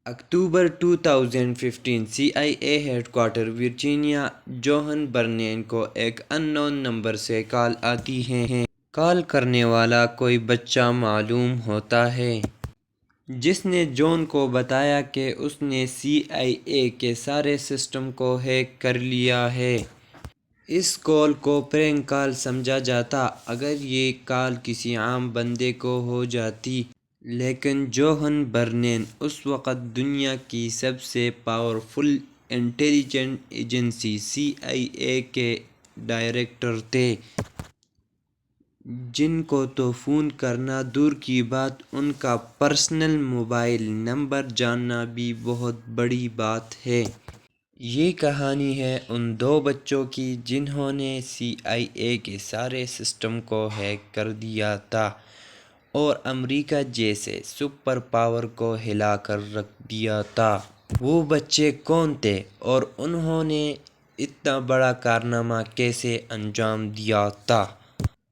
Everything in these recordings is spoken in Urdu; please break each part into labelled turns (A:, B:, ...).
A: اکتوبر 2015 سی آئی اے ہیڈ کوارٹر ورجینیا جوہن برنین کو ایک ان نون نمبر سے کال آتی ہے۔ کال کرنے والا کوئی بچہ معلوم ہوتا ہے جس نے جون کو بتایا کہ اس نے سی آئی اے کے سارے سسٹم کو ہیک کر لیا ہے۔ اس کال کو پرینک کال سمجھا جاتا اگر یہ کال کسی عام بندے کو ہو جاتی، لیکن جوہن برنین اس وقت دنیا کی سب سے پاورفل انٹیلیجنس ایجنسی سی آئی اے کے ڈائریکٹر تھے، جن کو تو فون کرنا دور کی بات ان کا پرسنل موبائل نمبر جاننا بھی بہت بڑی بات ہے۔ یہ کہانی ہے ان دو بچوں کی جنہوں نے سی آئی اے کے سارے سسٹم کو ہیک کر دیا تھا اور امریکہ جیسے سپر پاور کو ہلا کر رکھ دیا تھا۔ وہ بچے کون تھے اور انہوں نے اتنا بڑا کارنامہ کیسے انجام دیا تھا؟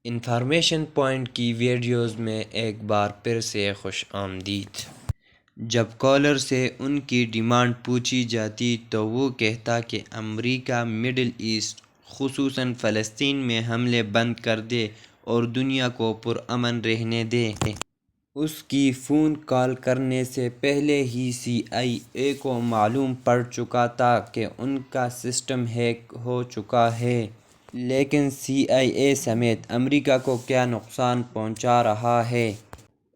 A: انفارمیشن پوائنٹ کی ویڈیوز میں ایک بار پھر سے خوش آمدید۔ جب کالر سے ان کی ڈیمانڈ پوچھی جاتی تو وہ کہتا کہ امریکہ مڈل ایسٹ خصوصاً فلسطین میں حملے بند کر دے اور دنیا کو پرامن رہنے دے۔ اس کی فون کال کرنے سے پہلے ہی سی آئی اے کو معلوم پڑ چکا تھا کہ ان کا سسٹم ہیک ہو چکا ہے، لیکن سی آئی اے سمیت امریکہ کو کیا نقصان پہنچا رہا ہے،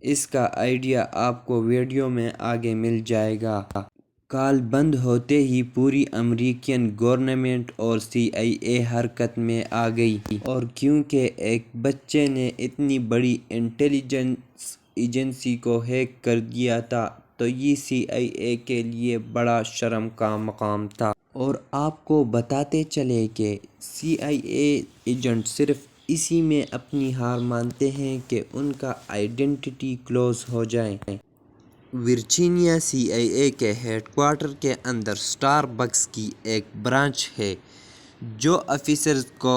A: اس کا آئیڈیا آپ کو ویڈیو میں آگے مل جائے گا۔ کال بند ہوتے ہی پوری امریکن گورنمنٹ اور سی آئی اے حرکت میں آ گئی، اور کیونکہ ایک بچے نے اتنی بڑی انٹیلیجنس ایجنسی کو ہیک کر دیا تھا تو یہ سی آئی اے کے لیے بڑا شرم کا مقام تھا۔ اور آپ کو بتاتے چلیں کہ سی آئی اے ایجنٹ صرف اسی میں اپنی ہار مانتے ہیں کہ ان کا آئیڈینٹی کلوز ہو جائے۔ ورجینیا سی آئی اے کے ہیڈ کوارٹر کے اندر اسٹار بکس کی ایک برانچ ہے، جو آفیسرز کو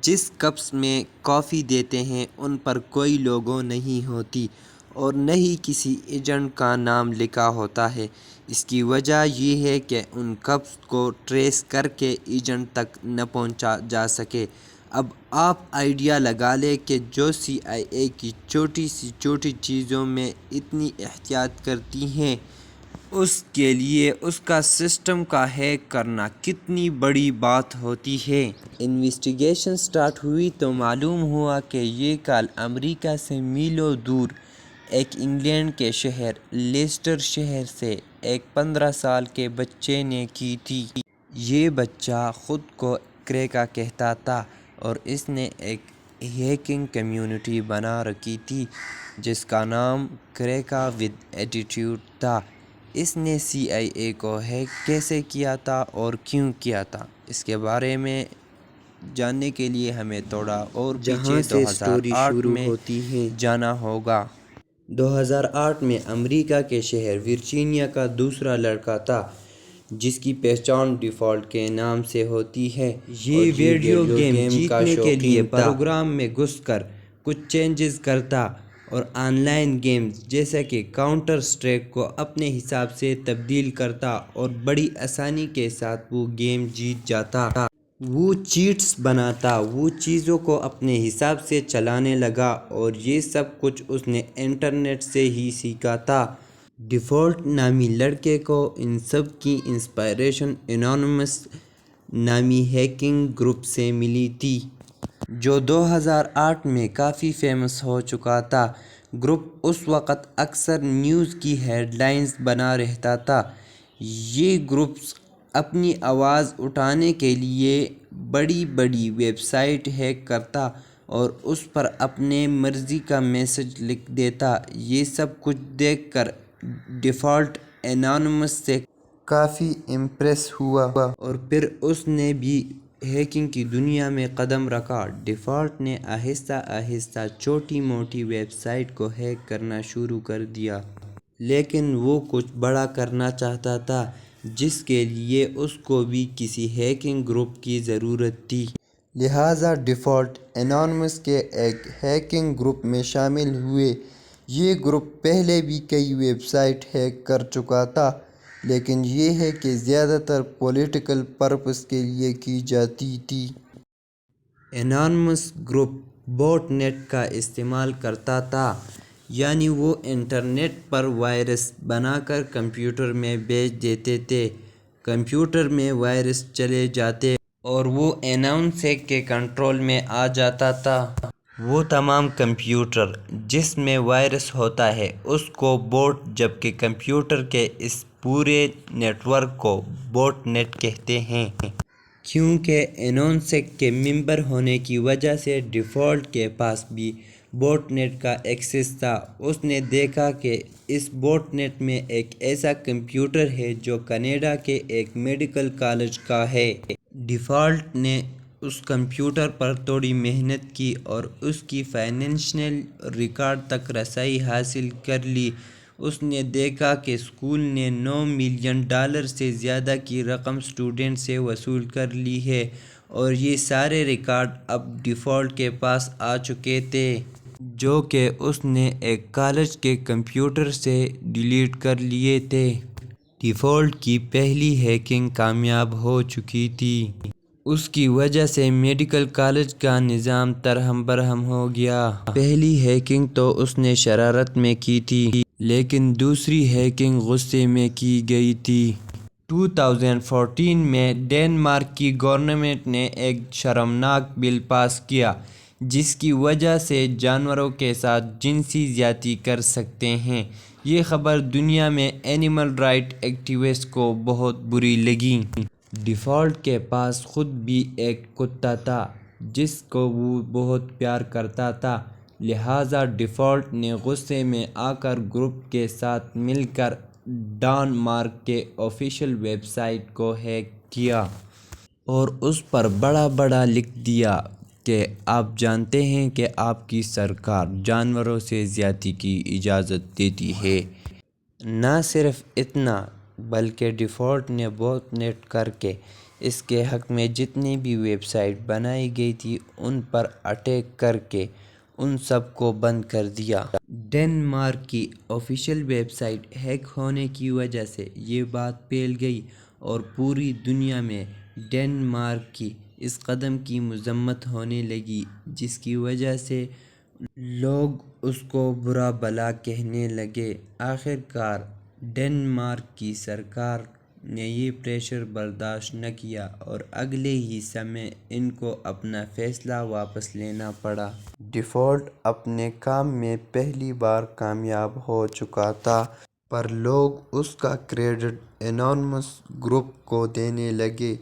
A: جس کپس میں کافی دیتے ہیں ان پر کوئی لوگو نہیں ہوتی اور نہ ہی کسی ایجنٹ کا نام لکھا ہوتا ہے۔ اس کی وجہ یہ ہے کہ ان کپس کو ٹریس کر کے ایجنٹ تک نہ پہنچا جا سکے۔ اب آپ آئیڈیا لگا لیں کہ جو سی آئی اے کی چھوٹی سی چھوٹی چیزوں میں اتنی احتیاط کرتی ہیں، اس کے لیے اس کا سسٹم کا ہیک کرنا کتنی بڑی بات ہوتی ہے۔ انویسٹیگیشن سٹارٹ ہوئی تو معلوم ہوا کہ یہ کال امریکہ سے میلوں دور ایک انگلینڈ کے شہر لیسٹر شہر سے ایک 15 سال کے بچے نے کی تھی۔ یہ بچہ خود کو کریکا کہتا تھا اور اس نے ایک ہیکنگ کمیونٹی بنا رکھی تھی جس کا نام کریکا ود ایٹیٹیوڈ تھا۔ اس نے سی آئی اے کو ہیک کیسے کیا تھا اور کیوں کیا تھا، اس کے بارے میں جاننے کے لیے ہمیں تھوڑا اور پیچھے 2008 میں جانا ہوگا۔ 2008 میں امریکہ کے شہر ورجینیا کا دوسرا لڑکا تھا جس کی پہچان ڈیفالٹ کے نام سے ہوتی ہے۔ یہ ویڈیو گیم جیتنے کے لیے پروگرام میں گھس کر کچھ چینجز کرتا اور آن لائن گیمز جیسے کہ کاؤنٹر اسٹرائک کو اپنے حساب سے تبدیل کرتا اور بڑی آسانی کے ساتھ وہ گیم جیت جاتا۔ وہ چیٹس بناتا، وہ چیزوں کو اپنے حساب سے چلانے لگا اور یہ سب کچھ اس نے انٹرنیٹ سے ہی سیکھا تھا۔ ڈیفالٹ نامی لڑکے کو ان سب کی انسپائریشن انونیمس نامی ہیکنگ گروپ سے ملی تھی، جو 2008 میں کافی فیمس ہو چکا تھا۔ گروپ اس وقت اکثر نیوز کی ہیڈ لائنز بنا رہتا تھا۔ یہ گروپس اپنی آواز اٹھانے کے لیے بڑی بڑی ویب سائٹ ہیک کرتا اور اس پر اپنے مرضی کا میسج لکھ دیتا۔ یہ سب کچھ دیکھ کر ڈیفالٹ انونیمس سے کافی امپریس ہوا اور پھر اس نے بھی ہیکنگ کی دنیا میں قدم رکھا۔ ڈیفالٹ نے آہستہ آہستہ چھوٹی موٹی ویب سائٹ کو ہیک کرنا شروع کر دیا، لیکن وہ کچھ بڑا کرنا چاہتا تھا جس کے لیے اس کو بھی کسی ہیکنگ گروپ کی ضرورت تھی۔ لہٰذا ڈیفالٹ انونیمس کے ایک ہیکنگ گروپ میں شامل ہوئے۔ یہ گروپ پہلے بھی کئی ویب سائٹ ہیک کر چکا تھا،
B: لیکن یہ ہے کہ زیادہ تر پولیٹیکل پرپس کے لیے کی جاتی تھی۔
A: انانمس گروپ بوٹ نیٹ کا استعمال کرتا تھا، یعنی وہ انٹرنیٹ پر وائرس بنا کر کمپیوٹر میں بھیج دیتے تھے۔ کمپیوٹر میں وائرس چلے جاتے اور وہ انانمس کے کنٹرول میں آ جاتا تھا۔ وہ تمام کمپیوٹر جس میں وائرس ہوتا ہے اس کو بوٹ، جبکہ کمپیوٹر کے اس پورے نیٹ ورک کو بوٹ نیٹ کہتے ہیں۔ کیونکہ انانمس کے ممبر ہونے کی وجہ سے ڈیفالٹ کے پاس بھی بوٹ نیٹ کا ایکسیس تھا۔ اس نے دیکھا کہ اس بوٹ نیٹ میں ایک ایسا کمپیوٹر ہے جو کینیڈا کے ایک میڈیکل کالج کا ہے۔ ڈیفالٹ نے اس کمپیوٹر پر تھوڑی محنت کی اور اس کی فائنینشیل ریکارڈ تک رسائی حاصل کر لی۔ اس نے دیکھا کہ اسکول نے $9 ملین سے زیادہ کی رقم اسٹوڈنٹ سے وصول کر لی ہے، اور یہ سارے ریکارڈ اب ڈیفالٹ کے پاس آ چکے تھے، جو کہ اس نے ایک کالج کے کمپیوٹر سے ڈیلیٹ کر لیے تھے۔ ڈیفالٹ کی پہلی ہیکنگ کامیاب ہو چکی تھی۔ اس کی وجہ سے میڈیکل کالج کا نظام ترہم برہم ہو گیا۔ پہلی ہیکنگ تو اس نے شرارت میں کی تھی، لیکن دوسری ہیکنگ غصے میں کی گئی تھی۔ 2014 میں ڈنمارک کی گورنمنٹ نے ایک شرمناک بل پاس کیا جس کی وجہ سے جانوروں کے ساتھ جنسی زیادتی کر سکتے ہیں۔ یہ خبر دنیا میں اینیمل رائٹ ایکٹیوسٹ کو بہت بری لگی۔ ڈیفالٹ کے پاس خود بھی ایک کتا تھا جس کو وہ بہت پیار کرتا تھا، لہٰذا ڈیفالٹ نے غصے میں آ کر گروپ کے ساتھ مل کر ڈنمارک کے آفیشیل ویب سائٹ کو ہیک کیا اور اس پر بڑا بڑا لکھ دیا کہ آپ جانتے ہیں کہ آپ کی سرکار جانوروں سے زیادتی کی اجازت دیتی ہے۔ نہ صرف اتنا بلکہ ڈیفالٹ نے بوٹ نیٹ کر کے اس کے حق میں جتنی بھی ویب سائٹ بنائی گئی تھی ان پر اٹیک کر کے ان سب کو بند کر دیا۔ ڈنمارک کی آفیشیل ویب سائٹ ہیک ہونے کی وجہ سے یہ بات پھیل گئی اور پوری دنیا میں ڈنمارک کی اس قدم کی مذمت ہونے لگی، جس کی وجہ سے لوگ اس کو برا بھلا کہنے لگے۔ آخر کار ڈنمارک کی سرکار نے یہ پریشر برداشت نہ کیا اور اگلے ہی سمے ان کو اپنا فیصلہ واپس لینا پڑا۔ ڈیفالٹ اپنے کام میں پہلی بار کامیاب ہو چکا تھا، پر لوگ اس کا کریڈٹ انانمس گروپ کو دینے لگے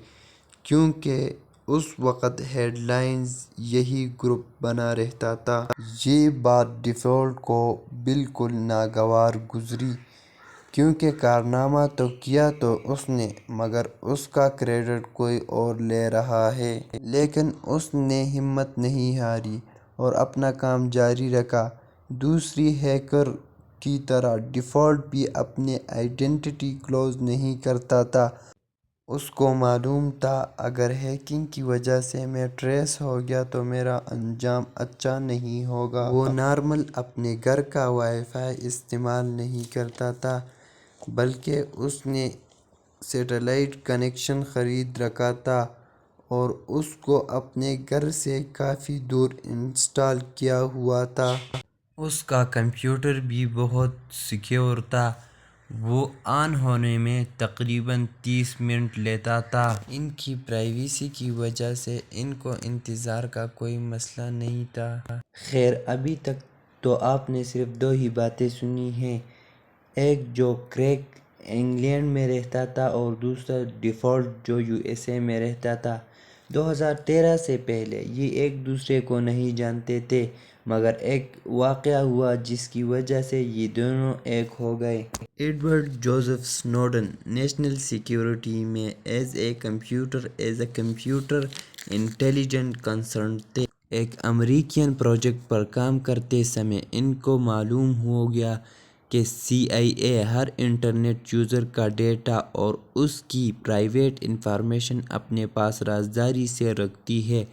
A: کیونکہ اس وقت ہیڈ لائنز یہی گروپ بنا رہتا تھا۔ یہ بات ڈیفالٹ کو بالکل ناگوار گزری کیونکہ کارنامہ تو کیا تو اس نے، مگر اس کا کریڈٹ کوئی اور لے رہا ہے۔ لیکن اس نے ہمت نہیں ہاری اور اپنا کام جاری رکھا۔ دوسری ہیکر کی طرح ڈیفالٹ بھی اپنی آئیڈینٹی کلوز نہیں کرتا تھا۔ اس کو معلوم تھا اگر ہیکنگ کی وجہ سے میں ٹریس ہو گیا تو میرا انجام اچھا نہیں ہوگا۔ وہ نارمل اپنے گھر کا وائی فائی استعمال نہیں کرتا تھا، بلکہ اس نے سیٹلائٹ کنیکشن خرید رکھا تھا اور اس کو اپنے گھر سے کافی دور انسٹال کیا ہوا تھا۔ اس کا کمپیوٹر بھی بہت سیکیور تھا، وہ آن ہونے میں تقریباً 30 منٹ لیتا تھا۔ ان کی پرائیویسی کی وجہ سے ان کو انتظار کا کوئی مسئلہ نہیں تھا۔ خیر، ابھی تک تو آپ نے صرف دو ہی باتیں سنی ہیں، ایک جو کریگ انگلینڈ میں رہتا تھا اور دوسرا ڈیفالٹ جو USA میں رہتا تھا۔ 2013 سے پہلے یہ ایک دوسرے کو نہیں جانتے تھے، مگر ایک واقعہ ہوا جس کی وجہ سے یہ دونوں ایک ہو گئے۔ Edward Joseph Snowden national security میں as a computer intelligence consultant تھے۔ ایک امریکن پروجیکٹ پر کام کرتے سمے ان کو معلوم ہو گیا کہ CIA ہر انٹرنیٹ یوزر کا ڈیٹا اور اس کی پرائیویٹ انفارمیشن اپنے پاس رازداری سے رکھتی ہے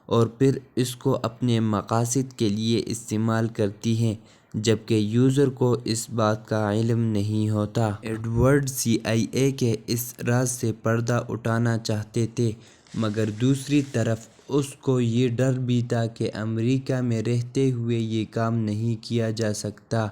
A: اور پھر اس کو اپنے مقاصد کے لیے استعمال کرتی ہے۔ جبکہ یوزر کو اس بات کا علم نہیں ہوتا۔ ایڈورڈ CIA کے اس راز سے پردہ اٹھانا چاہتے تھے، مگر دوسری طرف اس کو یہ ڈر بھی تھا کہ امریکہ میں رہتے ہوئے یہ کام نہیں کیا جا سکتا،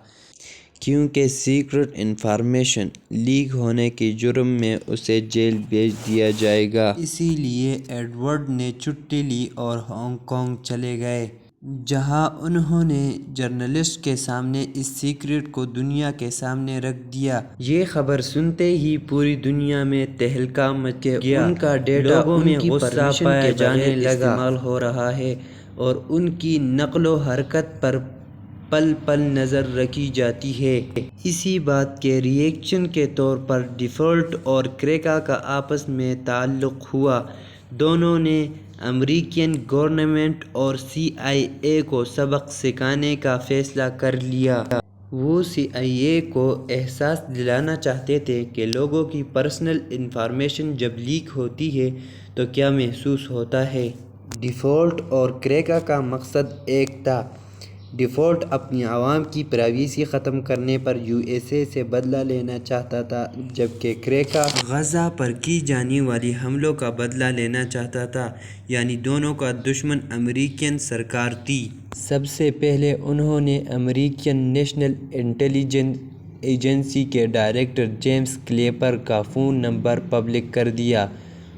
A: کیونکہ سیکرٹ انفارمیشن لیک ہونے کے جرم میں اسے جیل بھیج دیا جائے گا۔ اسی لیے ایڈورڈ نے چھٹی لی اور ہانگ کانگ چلے گئے، جہاں انہوں نے جرنلسٹ کے سامنے اس سیکرٹ کو دنیا کے سامنے رکھ دیا۔ یہ خبر سنتے ہی پوری دنیا میں تہلکہ مچ گیا۔ ان کا ڈیٹا لوگوں میں غصہ پائے جانے لگا استعمال ہو رہا ہے اور ان کی نقل و حرکت پر پل پل نظر رکھی جاتی ہے۔ اسی بات کے ری ایکشن کے طور پر ڈیفالٹ اور کریکا کا آپس میں تعلق ہوا۔ دونوں نے امریکن گورنمنٹ اور CIA کو سبق سکھانے کا فیصلہ کر لیا۔ وہ CIA کو احساس دلانا چاہتے تھے کہ لوگوں کی پرسنل انفارمیشن جب لیک ہوتی ہے تو کیا محسوس ہوتا ہے۔ ڈیفالٹ اور کریکا کا مقصد ایک تھا۔ ڈیفالٹ اپنی عوام کی پرائیویسی ختم کرنے پر USA سے بدلہ لینا چاہتا تھا، جبکہ کریکا غزہ پر کی جانے والی حملوں کا بدلہ لینا چاہتا تھا، یعنی دونوں کا دشمن امریکن سرکار تھی۔ سب سے پہلے انہوں نے امریکن نیشنل انٹیلی جنس ایجنسی کے ڈائریکٹر جیمز کلیپر کا فون نمبر پبلک کر دیا،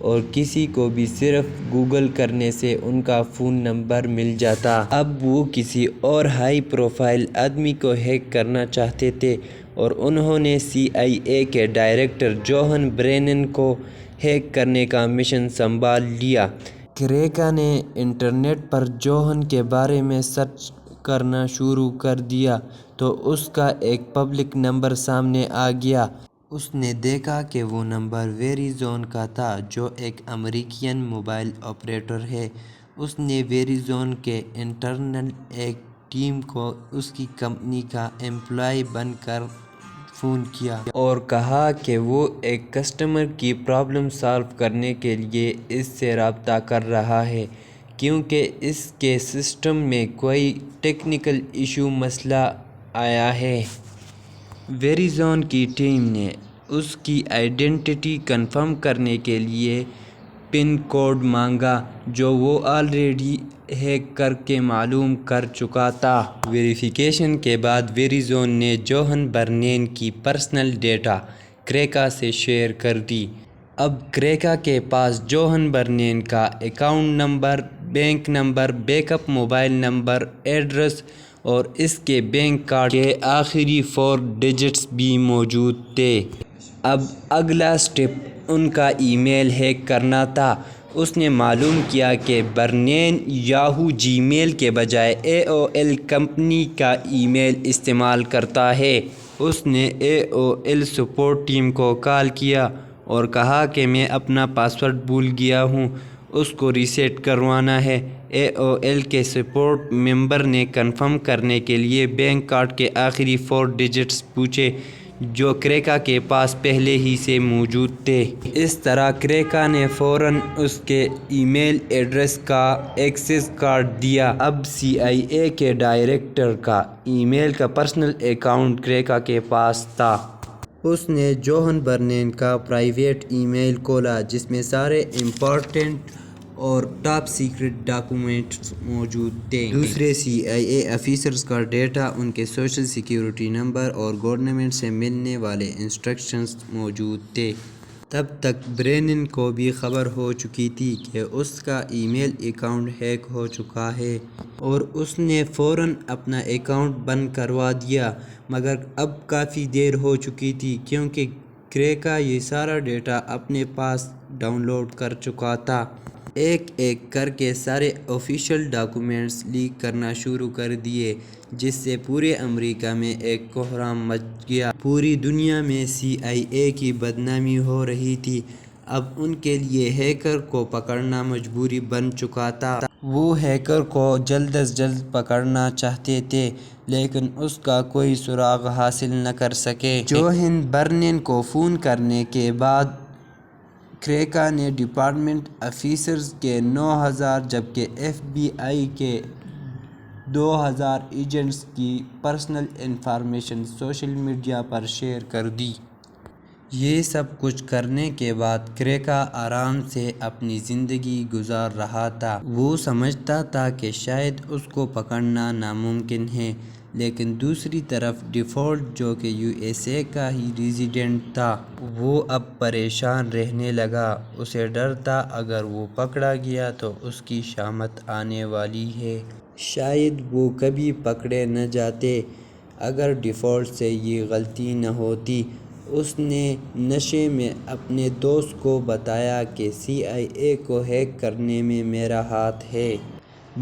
A: اور کسی کو بھی صرف گوگل کرنے سے ان کا فون نمبر مل جاتا۔ اب وہ کسی اور ہائی پروفائل آدمی کو ہیک کرنا چاہتے تھے، اور انہوں نے CIA کے ڈائریکٹر جوہن برینن کو ہیک کرنے کا مشن سنبھال لیا۔ کریکا نے انٹرنیٹ پر جوہن کے بارے میں سرچ کرنا شروع کر دیا تو اس کا ایک پبلک نمبر سامنے آ گیا۔ اس نے دیکھا کہ وہ نمبر ویریزون کا تھا، جو ایک امریکن موبائل آپریٹر ہے۔ اس نے ویریزون کے انٹرنل ایک ٹیم کو اس کی کمپنی کا امپلائی بن کر فون کیا اور کہا کہ وہ ایک کسٹمر کی پرابلم سالو کرنے کے لیے اس سے رابطہ کر رہا ہے، کیونکہ اس کے سسٹم میں کوئی ٹیکنیکل مسئلہ آیا ہے۔ ویریزون کی ٹیم نے اس کی آئیڈینٹی کنفرم کرنے کے لیے پن کوڈ مانگا، جو وہ آلریڈی ہیک کر کے معلوم کر چکا تھا۔ ویریفیکیشن کے بعد ویریزون نے جوہن برنین کی پرسنل ڈیٹا کریکا سے شیئر کر دی۔ اب کریکا کے پاس جوہن برنین کا account number, bank number, back up mobile number, address اور اس کے بینک کارڈ کے آخری 4 ڈیجٹس بھی موجود تھے۔ اب اگلا سٹیپ ان کا ای میل ہیک کرنا تھا۔ اس نے معلوم کیا کہ برنین یاہو جی میل کے بجائے AOL کمپنی کا ای میل استعمال کرتا ہے۔ اس نے AOL سپورٹ ٹیم کو کال کیا اور کہا کہ میں اپنا پاسورڈ بھول گیا ہوں، اس کو ریسیٹ کروانا ہے۔ AOL کے سپورٹ ممبر نے کنفرم کرنے کے لیے بینک کارڈ کے آخری 4 ڈیجٹس پوچھے، جو کریکا کے پاس پہلے ہی سے موجود تھے۔ اس طرح کریکا نے فوراً اس کے ای میل ایڈریس کا ایکسس کارڈ دیا۔ اب CIA کے ڈائریکٹر کا ای میل کا پرسنل اکاؤنٹ کریکا کے پاس تھا۔ اس نے جوہن برنین کا پرائیویٹ ای میل کھولا، جس میں سارے امپورٹنٹ اور ٹاپ سیکرٹ ڈاکومنٹس موجود تھے۔ دوسرے CIA آفیسرز کا ڈیٹا، ان کے سوشل سیکیورٹی نمبر اور گورنمنٹ سے ملنے والے انسٹرکشنز موجود تھے۔ تب تک برینن کو بھی خبر ہو چکی تھی کہ اس کا ای میل اکاؤنٹ ہیک ہو چکا ہے، اور اس نے فوراً اپنا اکاؤنٹ بند کروا دیا، مگر اب کافی دیر ہو چکی تھی، کیونکہ کریکا یہ سارا ڈیٹا اپنے پاس ڈاؤن لوڈ کر چکا تھا۔ ایک ایک کر کے سارے آفیشیل ڈاکومنٹس لیک کرنا شروع کر دیے، جس سے پورے امریکہ میں ایک کوہرام مچ گیا۔ پوری دنیا میں CIA کی بدنامی ہو رہی تھی۔ اب ان کے لیے ہیکر کو پکڑنا مجبوری بن چکا تھا۔ وہ ہیکر کو جلد از جلد پکڑنا چاہتے تھے، لیکن اس کا کوئی سراغ حاصل نہ کر سکے۔ جوہن برنین کو فون کرنے کے بعد کریکا نے ڈپارٹمنٹ آفیسرز کے 9000، جبکہ FBI کے 2000 ایجنٹس کی پرسنل انفارمیشن سوشل میڈیا پر شیئر کر دی۔ یہ سب کچھ کرنے کے بعد کریکا آرام سے اپنی زندگی گزار رہا تھا۔ وہ سمجھتا تھا کہ شاید اس کو پکڑنا ناممکن ہے، لیکن دوسری طرف ڈیفالٹ، جو کہ USA کا ہی ریزیڈنٹ تھا، وہ اب پریشان رہنے لگا۔ اسے ڈر تھا اگر وہ پکڑا گیا تو اس کی شامت آنے والی ہے۔ شاید وہ کبھی پکڑے نہ جاتے اگر ڈیفالٹ سے یہ غلطی نہ ہوتی۔ اس نے نشے میں اپنے دوست کو بتایا کہ CIA کو ہیک کرنے میں میرا ہاتھ ہے۔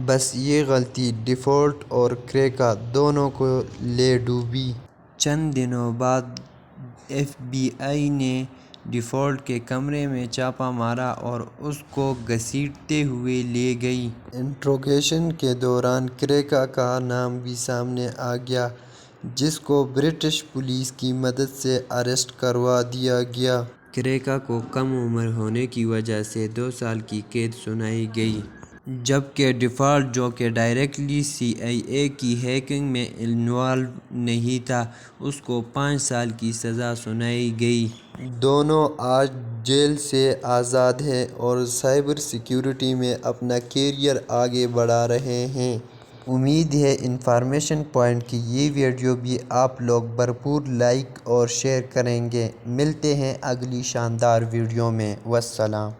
B: بس یہ غلطی ڈیفالٹ اور کریکا دونوں کو لے ڈوبی۔
A: چند دنوں بعد FBI نے ڈیفالٹ کے کمرے میں چھاپہ مارا اور اس کو گھسیٹتے ہوئے لے گئی۔
B: انٹروگیشن کے دوران کریکا کا نام بھی سامنے آ گیا، جس کو برٹش پولیس کی مدد سے اریسٹ کروا دیا گیا۔
A: کریکا کو کم عمر ہونے کی وجہ سے 2 سال کی قید سنائی گئی، جبکہ ڈیفالٹ، جو کہ ڈائریکٹلی CIA کی ہیکنگ میں انوالو نہیں تھا، اس کو 5 سال کی سزا سنائی گئی۔
B: دونوں آج جیل سے آزاد ہیں اور سائبر سیکیورٹی میں اپنا کیریئر آگے بڑھا رہے ہیں۔ امید ہے انفارمیشن پوائنٹ کی یہ ویڈیو بھی آپ لوگ بھرپور لائک اور شیئر کریں گے۔ ملتے ہیں اگلی شاندار ویڈیو میں۔ والسلام۔